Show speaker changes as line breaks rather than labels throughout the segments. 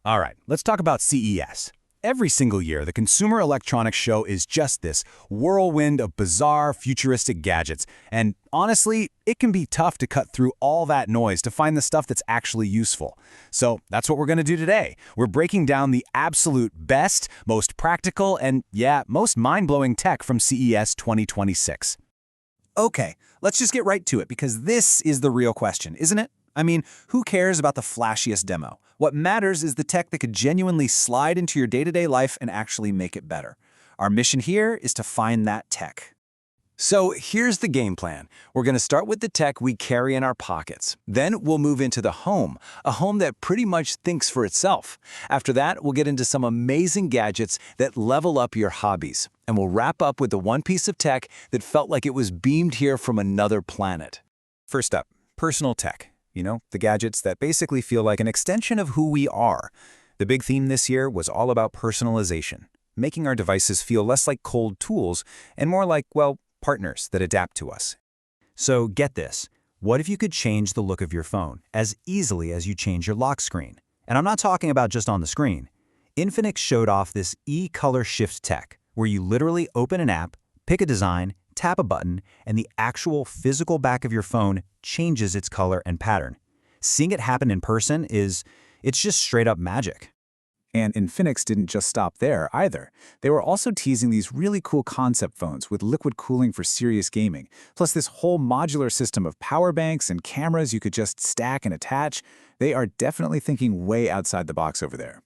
All right, let's talk about CES. Every single year, the Consumer Electronics Show is just this whirlwind of bizarre, futuristic gadgets. And honestly, it can be tough to cut through all that noise to find the stuff that's actually useful. So that's what we're going to do today. We're breaking down the absolute best, most practical, and yeah, most mind-blowing tech from CES 2026.
Okay, let's just get right to it because this is the real question, isn't it? I mean, who cares about the flashiest demo? What matters is the tech that could genuinely slide into your day-to-day life and actually make it better. Our mission here is to find that tech.
So here's the game plan. We're going to start with the tech we carry in our pockets. Then we'll move into the home, a home that pretty much thinks for itself. After that, we'll get into some amazing gadgets that level up your hobbies. And we'll wrap up with the one piece of tech that felt like it was beamed here from another planet. First up, personal tech. You know, the gadgets that basically feel like an extension of who we are. The big theme this year was all about personalization, making our devices feel less like cold tools and more like, well, partners that adapt to us. So get this, what if you could change the look of your phone as easily as you change your lock screen? And I'm not talking about just on the screen. Infinix showed off this e-color shift tech, where you literally open an app, pick a design, tap a button, and the actual physical back of your phone changes its color and pattern. Seeing it happen in person it's just straight up magic.
And Infinix didn't just stop there either. They were also teasing these really cool concept phones with liquid cooling for serious gaming, plus this whole modular system of power banks and cameras you could just stack and attach. They are definitely thinking way outside the box over there.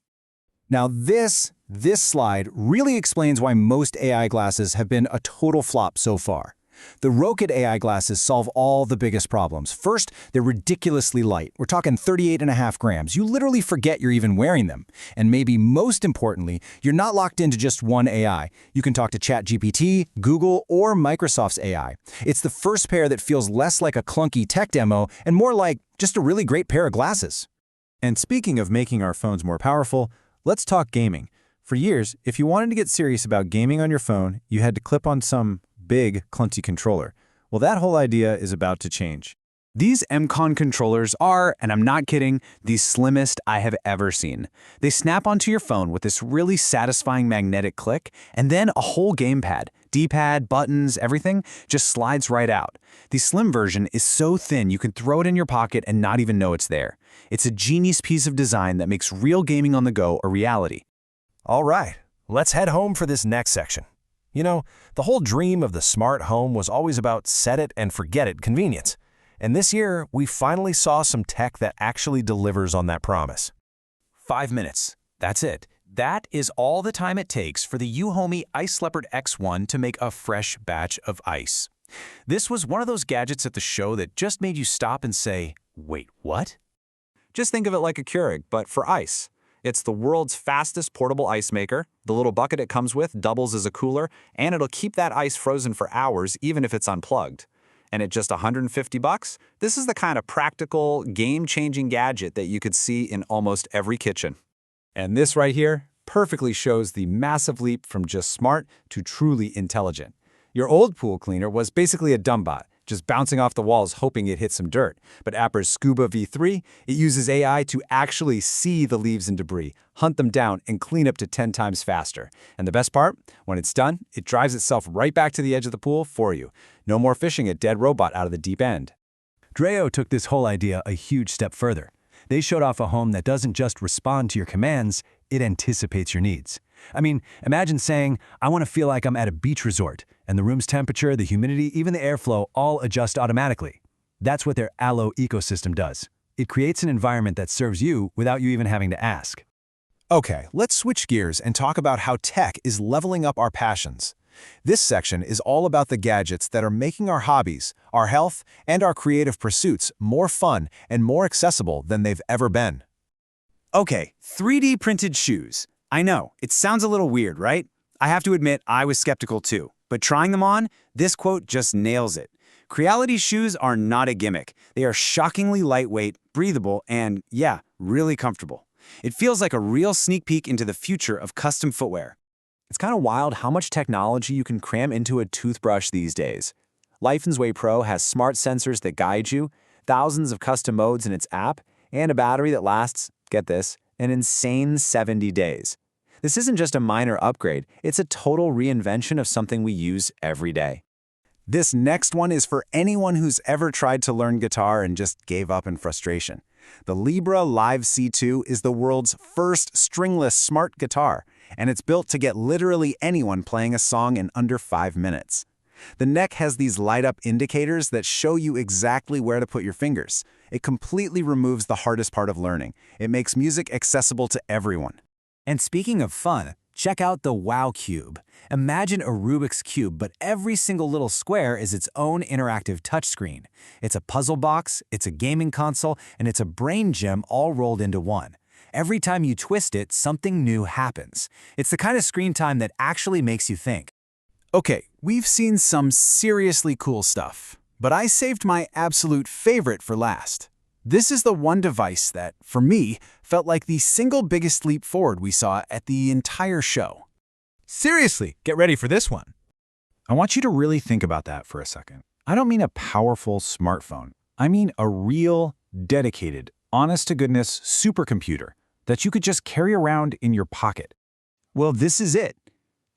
Now this slide really explains why most AI glasses have been a total flop so far. The Rocket AI glasses solve all the biggest problems. First, they're ridiculously light. We're talking 38.5 grams. You literally forget you're even wearing them. And maybe most importantly, you're not locked into just one AI. You can talk to ChatGPT, Google, or Microsoft's AI. It's the first pair that feels less like a clunky tech demo and more like just a really great pair of glasses.
And speaking of making our phones more powerful, let's talk gaming. For years, if you wanted to get serious about gaming on your phone, you had to clip on some big, clunky controller. Well, that whole idea is about to change. These M-Con controllers are, and I'm not kidding, the slimmest I have ever seen. They snap onto your phone with this really satisfying magnetic click, and then a whole gamepad, D-pad, buttons, everything, just slides right out. The slim version is so thin you can throw it in your pocket and not even know it's there. It's a genius piece of design that makes real gaming on the go a reality.
All right, let's head home for this next section. You know, the whole dream of the smart home was always about set it and forget it convenience. And this year, we finally saw some tech that actually delivers on that promise.
5 minutes. That's it. That is all the time it takes for the Uhomey Ice Leopard X1 to make a fresh batch of ice. This was one of those gadgets at the show that just made you stop and say, wait, what?
Just think of it like a Keurig, but for ice. It's the world's fastest portable ice maker. The little bucket it comes with doubles as a cooler, and it'll keep that ice frozen for hours even if it's unplugged. And at just $150, this is the kind of practical, game-changing gadget that you could see in almost every kitchen.
And this right here perfectly shows the massive leap from just smart to truly intelligent. Your old pool cleaner was basically a dumb bot, just bouncing off the walls hoping it hit some dirt. But Apper's Scuba V3, it uses AI to actually see the leaves and debris, hunt them down, and clean up to 10 times faster. And the best part? When it's done, it drives itself right back to the edge of the pool for you. No more fishing a dead robot out of the deep end.
Dreo took this whole idea a huge step further. They showed off a home that doesn't just respond to your commands, it anticipates your needs. I mean, imagine saying, I want to feel like I'm at a beach resort, and the room's temperature, the humidity, even the airflow all adjust automatically. That's what their Allo ecosystem does. It creates an environment that serves you without you even having to ask.
Okay, let's switch gears and talk about how tech is leveling up our passions. This section is all about the gadgets that are making our hobbies, our health, and our creative pursuits more fun and more accessible than they've ever been.
Okay, 3D printed shoes. I know, it sounds a little weird, right? I have to admit, I was skeptical too. But trying them on, this quote just nails it. Creality shoes are not a gimmick. They are shockingly lightweight, breathable, and, yeah, really comfortable. It feels like a real sneak peek into the future of custom footwear. It's kind of wild how much technology you can cram into a toothbrush these days. Lifen's Way Pro has smart sensors that guide you, thousands of custom modes in its app, and a battery that lasts, get this, an insane 70 days. This isn't just a minor upgrade, it's a total reinvention of something we use every day.
This next one is for anyone who's ever tried to learn guitar and just gave up in frustration. The Libra Live C2 is the world's first stringless smart guitar, and it's built to get literally anyone playing a song in under 5 minutes. The neck has these light-up indicators that show you exactly where to put your fingers. It completely removes the hardest part of learning. It makes music accessible to everyone.
And speaking of fun, check out the Wow Cube. Imagine a Rubik's Cube, but every single little square is its own interactive touchscreen. It's a puzzle box, it's a gaming console, and it's a brain gym all rolled into one. Every time you twist it, something new happens. It's the kind of screen time that actually makes you think.
Okay, we've seen some seriously cool stuff, but I saved my absolute favorite for last. This is the one device that, for me, felt like the single biggest leap forward we saw at the entire show.
Seriously, get ready for this one.
I want you to really think about that for a second. I don't mean a powerful smartphone. I mean a real, dedicated, honest-to-goodness supercomputer that you could just carry around in your pocket. Well, this is it.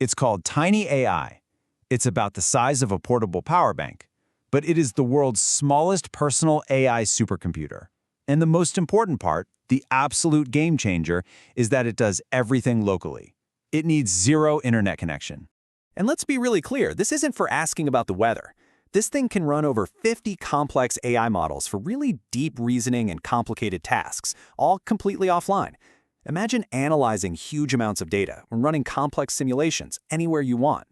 It's called Tiny AI. It's about the size of a portable power bank, but it is the world's smallest personal AI supercomputer. And the most important part, the absolute game changer, is that it does everything locally. It needs zero internet connection.
And let's be really clear, this isn't for asking about the weather. This thing can run over 50 complex AI models for really deep reasoning and complicated tasks, all completely offline. Imagine analyzing huge amounts of data and running complex simulations anywhere you want.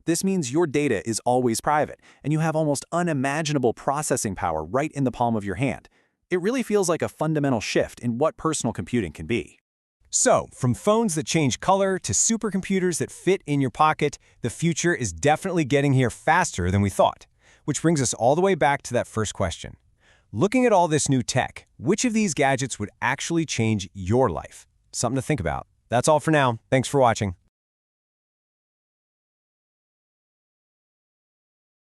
This means your data is always private, and you have almost unimaginable processing power right in the palm of your hand. It really feels like a fundamental shift in what personal computing can be.
So, from phones that change color to supercomputers that fit in your pocket, the future is definitely getting here faster than we thought. Which brings us all the way back to that first question. Looking at all this new tech, which of these gadgets would actually change your life? Something to think about. That's all for now. Thanks for watching.